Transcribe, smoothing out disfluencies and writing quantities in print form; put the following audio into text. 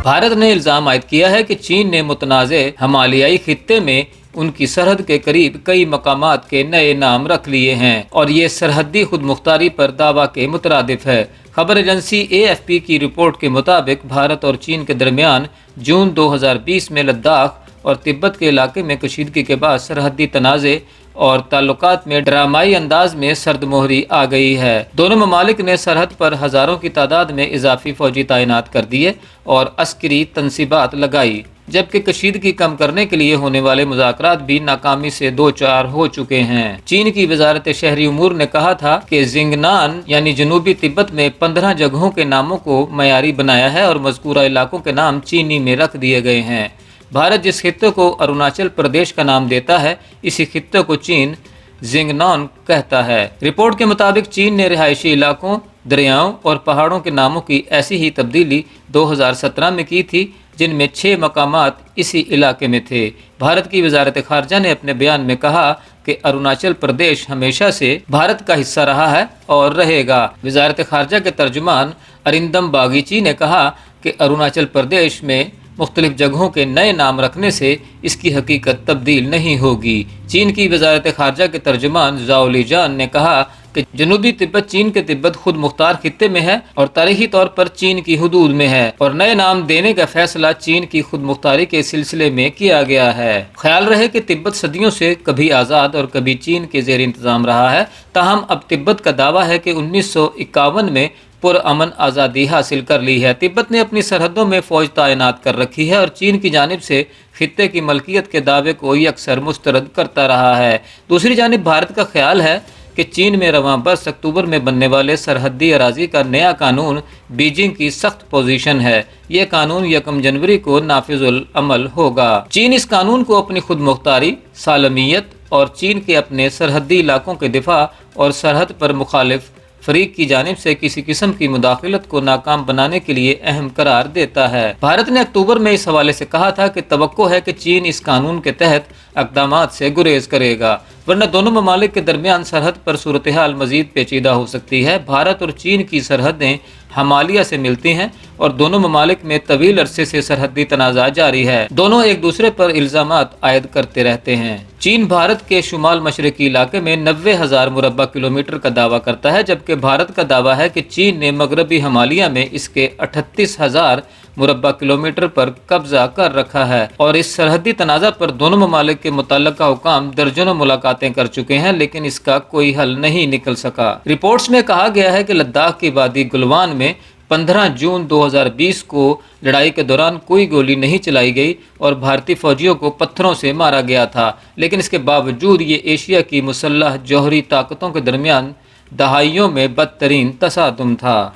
भारत ने इल्जाम आयद किया है कि चीन ने मुतनाज़े हिमालयाई खित्ते में उनकी सरहद के करीब कई मकामात के नए नाम रख लिए हैं और ये सरहदी खुद मुख्तारी पर दावा के मुतरादिफ है। खबर एजेंसी AFP की रिपोर्ट के मुताबिक भारत और चीन के दरमियान जून 2020 में लद्दाख और तिब्बत के इलाके में कशीदगी के बाद सरहदी तनाज़े और ताल्लुकात में ड्रामाई अंदाज में सर्दमोहरी आ गई है। दोनों ममालिक ने सरहद पर हज़ारों की तादाद में इजाफी फौजी तैनात कर दिए और अस्करी तनसीबात लगाई, जबकि कशीदगी कम करने के लिए होने वाले मुज़ाकरात भी नाकामी से दो चार हो चुके हैं। चीन की वजारत शहरी उमूर ने कहा था कि जिंगनान यानी जनूबी तिब्बत में 15 जगहों के नामों को मयारी बनाया है और मज़कूरा इलाकों के नाम चीनी में रख दिए गए हैं। भारत जिस खित्ते को अरुणाचल प्रदेश का नाम देता है, इसी खित्ते को चीन जिंगनान कहता है। रिपोर्ट के मुताबिक चीन ने रिहायशी इलाकों, दरियाओं और पहाड़ों के नामों की ऐसी ही तब्दीली 2017 में की थी, जिनमें 6 मकामात इसी इलाके में थे। भारत की वजारत खारजा ने अपने बयान में कहा कि अरुणाचल प्रदेश हमेशा से भारत का हिस्सा रहा है और रहेगा। वजारत खारजा के तर्जुमान अरिंदम बागीची ने कहा कि अरुणाचल प्रदेश में मुख्तलिफ जगहों के नए नाम रखने से इसकी हकीकत तब्दील नहीं होगी। चीन की वजारत खारजा के तर्जुमान ज़ाओ लीजान ने कहा कि जनूबी तिब्बत चीन के तिब्बत खुद मुख्तार खित्ते में है और तारीखी तौर पर चीन की हुदूद में है और नए नाम देने का फैसला चीन की खुद मुख्तारी के सिलसिले में किया गया है। ख्याल रहे कि तिब्बत सदियों से कभी आज़ाद और कभी चीन के ज़ेर इंतज़ाम रहा है, ताहम अब तिब्बत का दावा है कि 1951 में पुरअमन आज़ादी हासिल कर ली है। तिब्बत ने अपनी सरहदों में फ़ौज तैनात कर रखी है और चीन की जानिब से खित्ते की मलकियत के दावे को अक्सर मुस्तरद करता रहा है। दूसरी जानिब भारत का ख्याल है कि चीन में रवां बरस अक्टूबर में बनने वाले सरहदी अराजी का नया कानून बीजिंग की सख्त पोजीशन है। ये कानून 1 जनवरी को नाफिजुल अमल होगा। चीन इस कानून को अपनी खुद मुख्तारी, सालमियत और चीन के अपने सरहदी इलाकों के दिफा और सरहद पर मुखालिफ फरीक की जानिब से किसी किस्म की मुदाखलत को नाकाम बनाने के लिए अहम करार देता है। भारत ने अक्टूबर में इस हवाले से कहा था कि तवक्को है कि चीन इस कानून के तहत अक़दामात से गुरेज करेगा, वरना दोनों ममालिक के दरमियान सरहद पर सूरत हाल मजीद पेचीदा हो सकती है। भारत और चीन की सरहदें हिमालय से मिलती हैं और दोनों ममालिक में तवील अरसे से सरहदी तनाज़ा जारी है। दोनों एक दूसरे पर इल्ज़ामात आयद करते रहते हैं। चीन भारत के शुमाल मशरकी इलाके में 90,000 मुरब्बा किलोमीटर का दावा करता है, जबकि भारत का दावा है कि चीन ने मगरबी हिमालय में इसके 38,000 मुरब्बा किलोमीटर पर कब्जा कर रखा है और इस सरहदी तनाज़ा पर दोनों ममालिक के मुतल्लका हुकाम दर्जनों मुलाकातें कर चुके हैं, लेकिन इसका कोई हल नहीं निकल सका। रिपोर्ट्स में कहा गया है कि लद्दाख की वादी गुलवान में 15 जून 2020 को लड़ाई के दौरान कोई गोली नहीं चलाई गई और भारतीय फौजियों को पत्थरों से मारा गया था, लेकिन इसके बावजूद ये एशिया की मुसल्लह जौहरी ताकतों के दरमियान दहाइयों में बदतरीन तसादुम था।